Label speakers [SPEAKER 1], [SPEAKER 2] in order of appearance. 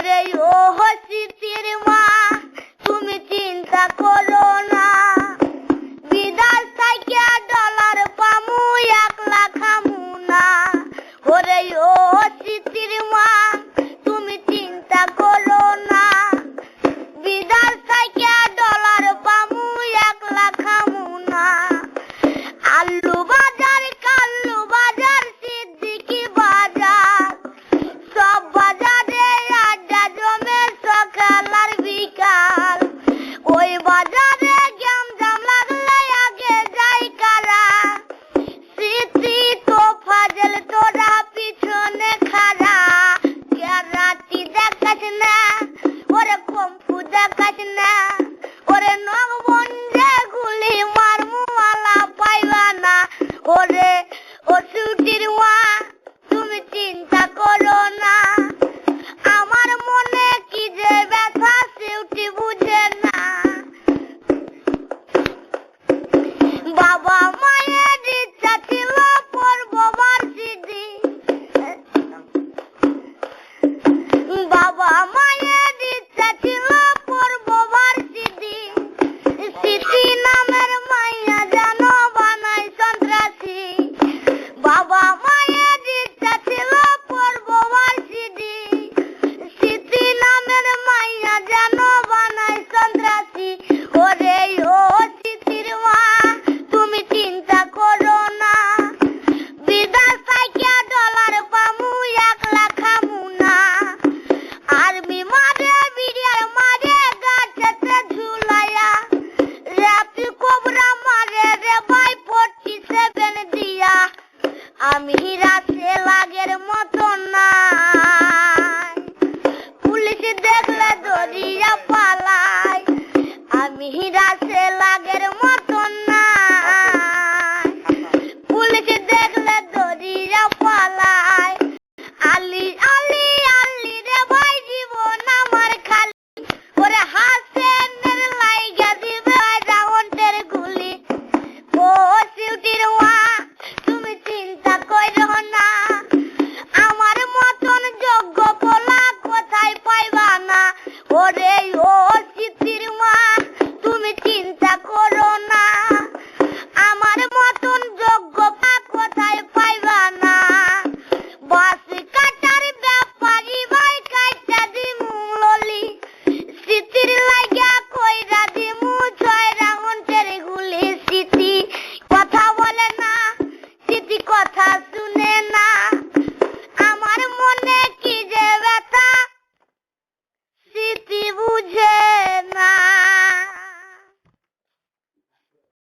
[SPEAKER 1] ওরে ও স্মৃতির মা তুমি চিন্তা করো না, বিদেশ থেকে ডলার পামু একলা খামু না। ওরে ও স্মৃতির মা তুমি চিন্তা করো না, বিদেশ থেকে ডলার পামু একলা খামু না। আলু বাজার কাল্লু বাজার সিদ্দিকি বাজার সব বাজারে আড্ডা জমে সকাল আর বিকাল। ওই বাজারে গ্যামজাম লাগলে আগে যাই কারা, স্মৃতি তো ফাজল তোরা পিছনে খাড়া। রাতি দেখাস না ওরে কম্পু দেখাস না, ওরে নগবন্ধে গুলি মারমু আলা পাইবা না। ওরে ও ছুটির মা তুমি চিন্তা করো না, আমার মনে কি যে ব্যথা সেউটি বুঝে না। বাবা মায়ের ইচ্ছা ছিল পড়বো ভার্সিটি, বাবা মায়ের ইচ্ছা ছিল পড়বো ভার্সিটি। স্মৃতি নামের মাইয়া যেন বানাই সন্ত্রাসী, বাবা মায়ের ইচ্ছা ছিল পড়বো ভার্সিটি। স্মৃতি নামের মাইয়া যেন বানাই সন্ত্রাসী। ওরে ও স্মৃতির মা তুমি চিন্তা করো না, বিদেশ থেকে ডলার পামু একলা খামু না। আর্মি মারে বিড়িয়ার মারে গাছেতে ঝুলাইয়া, র্যাপি কোবরা মারে রে ভাই 47 দিয়া। আমি রাতে লাগের মতো নাই, পুলিশ দেখলে দরিয়া পালাই। আমি রাতে লাগের